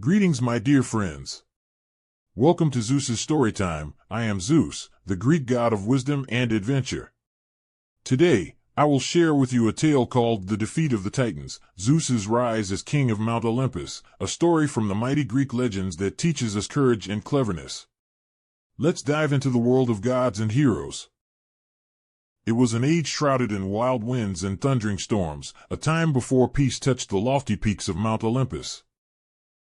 Greetings, my dear friends. Welcome to Zeus's Storytime. I am Zeus, the Greek god of wisdom and adventure. Today, I will share with you a tale called The Defeat of the Titans, Zeus's rise as king of Mount Olympus, a story from the mighty Greek legends that teaches us courage and cleverness. Let's dive into the world of gods and heroes. It was an age shrouded in wild winds and thundering storms, a time before peace touched the lofty peaks of Mount Olympus.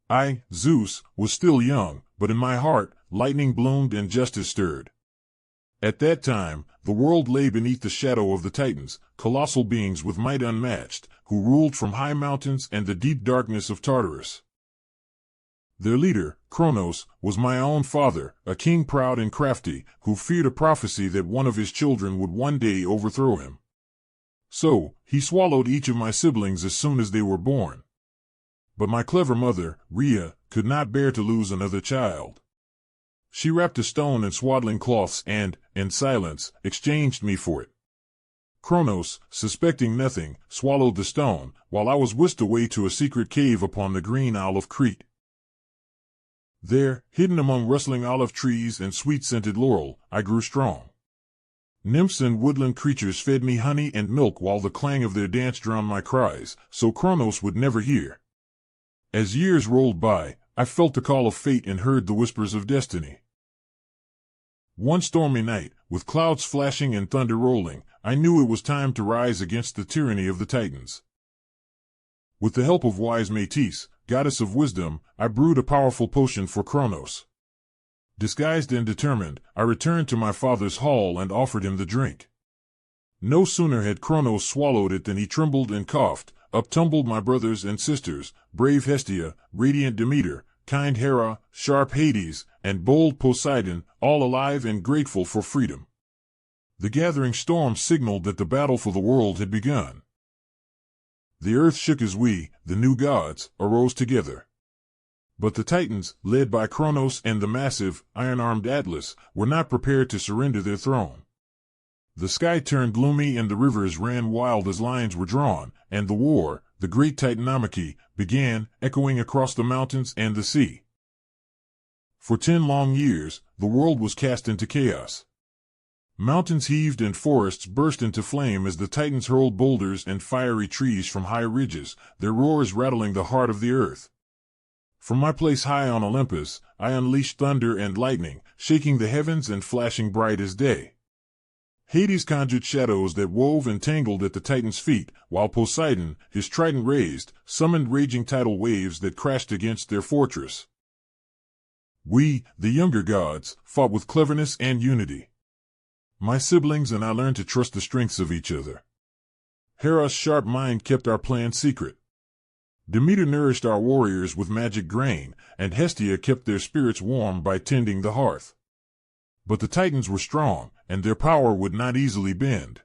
I, Zeus, was still young, but in my heart, lightning bloomed and justice stirred. At that time, the world lay beneath the shadow of the Titans, colossal beings with might unmatched, who ruled from high mountains and the deep darkness of Tartarus. Their leader, Kronos, was my own father, a king proud and crafty, who feared a prophecy that one of his children would one day overthrow him. So, he swallowed each of my siblings as soon as they were born. But my clever mother, Rhea, could not bear to lose another child. She wrapped a stone in swaddling cloths and, in silence, exchanged me for it. Kronos, suspecting nothing, swallowed the stone, while I was whisked away to a secret cave upon the green Isle of Crete. There, hidden among rustling olive trees and sweet-scented laurel, I grew strong. Nymphs and woodland creatures fed me honey and milk while the clang of their dance drowned my cries, so Kronos would never hear. As years rolled by, I felt the call of fate and heard the whispers of destiny. One stormy night, with clouds flashing and thunder rolling, I knew it was time to rise against the tyranny of the Titans. With the help of wise Metis, goddess of wisdom, I brewed a powerful potion for Kronos. Disguised and determined, I returned to my father's hall and offered him the drink. No sooner had Kronos swallowed it than he trembled and coughed. Up tumbled my brothers and sisters, brave Hestia, radiant Demeter, kind Hera, sharp Hades, and bold Poseidon, all alive and grateful for freedom. The gathering storm signaled that the battle for the world had begun. The earth shook as we, the new gods, arose together. But the Titans, led by Kronos and the massive, iron-armed Atlas, were not prepared to surrender their throne. The sky turned gloomy and the rivers ran wild as lines were drawn, and the war, the great Titanomachy, began, echoing across the mountains and the sea. For 10 long years, the world was cast into chaos. Mountains heaved and forests burst into flame as the Titans hurled boulders and fiery trees from high ridges, their roars rattling the heart of the earth. From my place high on Olympus, I unleashed thunder and lightning, shaking the heavens and flashing bright as day. Hades conjured shadows that wove and tangled at the Titan's feet, while Poseidon, his trident raised, summoned raging tidal waves that crashed against their fortress. We, the younger gods, fought with cleverness and unity. My siblings and I learned to trust the strengths of each other. Hera's sharp mind kept our plan secret. Demeter nourished our warriors with magic grain, and Hestia kept their spirits warm by tending the hearth. But the Titans were strong, and their power would not easily bend.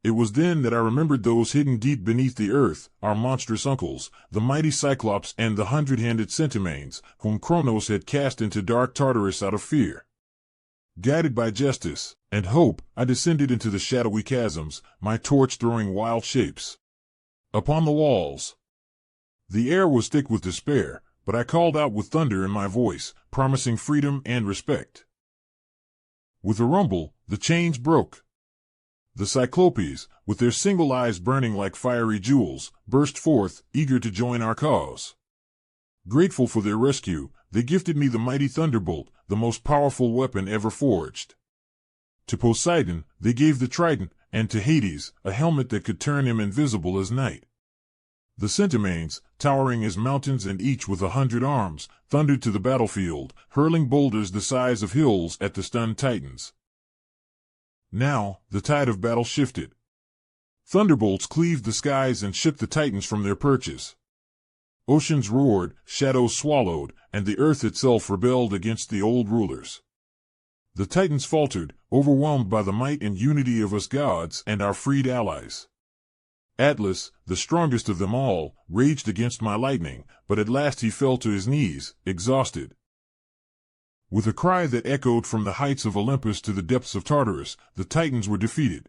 It was then that I remembered those hidden deep beneath the earth, our monstrous uncles, the mighty Cyclops and the 100-handed Centimanes, whom Kronos had cast into dark Tartarus out of fear. Guided by justice and hope, I descended into the shadowy chasms, my torch throwing wild shapes upon the walls. The air was thick with despair, but I called out with thunder in my voice, promising freedom and respect. With a rumble, the chains broke. The Cyclopes, with their single eyes burning like fiery jewels, burst forth, eager to join our cause. Grateful for their rescue, they gifted me the mighty thunderbolt, the most powerful weapon ever forged. To Poseidon, they gave the trident, and to Hades, a helmet that could turn him invisible as night. The Centimanes, towering as mountains and each with 100 arms, thundered to the battlefield, hurling boulders the size of hills at the stunned Titans. Now, the tide of battle shifted. Thunderbolts cleaved the skies and shook the Titans from their perches. Oceans roared, shadows swallowed, and the earth itself rebelled against the old rulers. The Titans faltered, overwhelmed by the might and unity of us gods and our freed allies. Atlas, the strongest of them all, raged against my lightning, but at last he fell to his knees, exhausted. With a cry that echoed from the heights of Olympus to the depths of Tartarus, the Titans were defeated.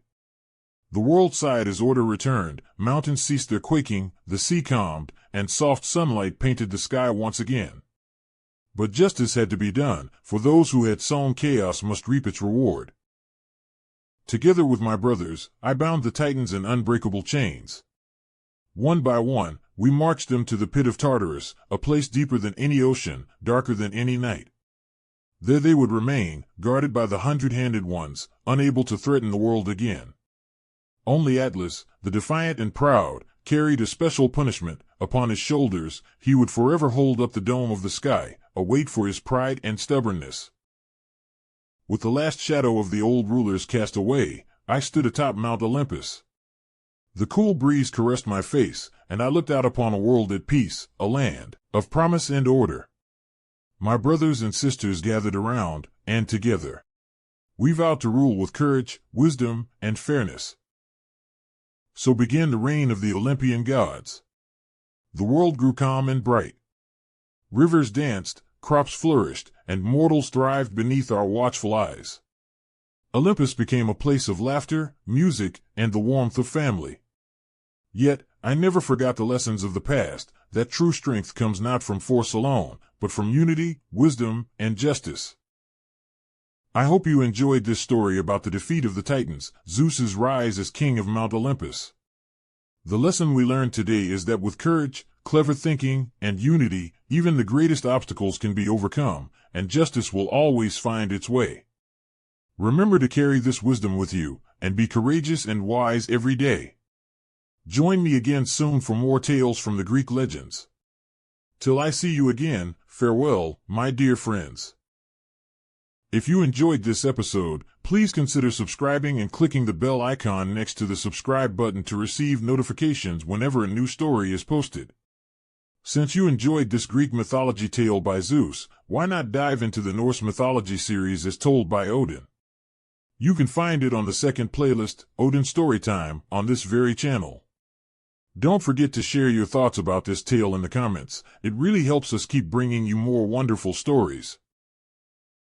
The world sighed as order returned, mountains ceased their quaking, the sea calmed, and soft sunlight painted the sky once again. But justice had to be done, for those who had sown chaos must reap its reward. Together with my brothers, I bound the Titans in unbreakable chains. One by one, we marched them to the pit of Tartarus, a place deeper than any ocean, darker than any night. There they would remain, guarded by the hundred-handed ones, unable to threaten the world again. Only Atlas, the defiant and proud, carried a special punishment. Upon his shoulders, he would forever hold up the dome of the sky, a weight for his pride and stubbornness. With the last shadow of the old rulers cast away, I stood atop Mount Olympus. The cool breeze caressed my face, and I looked out upon a world at peace, a land of promise and order. My brothers and sisters gathered around, and together, we vowed to rule with courage, wisdom, and fairness. So began the reign of the Olympian gods. The world grew calm and bright. Rivers danced, crops flourished, and mortals thrived beneath our watchful eyes. Olympus became a place of laughter, music, and the warmth of family. Yet, I never forgot the lessons of the past, that true strength comes not from force alone, but from unity, wisdom, and justice. I hope you enjoyed this story about the defeat of the Titans, Zeus's rise as king of Mount Olympus. The lesson we learned today is that with courage, clever thinking, and unity, even the greatest obstacles can be overcome, and justice will always find its way. Remember to carry this wisdom with you, and be courageous and wise every day. Join me again soon for more tales from the Greek legends. Till I see you again, farewell, my dear friends. If you enjoyed this episode, please consider subscribing and clicking the bell icon next to the subscribe button to receive notifications whenever a new story is posted. Since you enjoyed this Greek mythology tale by Zeus, why not dive into the Norse mythology series as told by Odin? You can find it on the second playlist, Odin Storytime, on this very channel. Don't forget to share your thoughts about this tale in the comments. It really helps us keep bringing you more wonderful stories.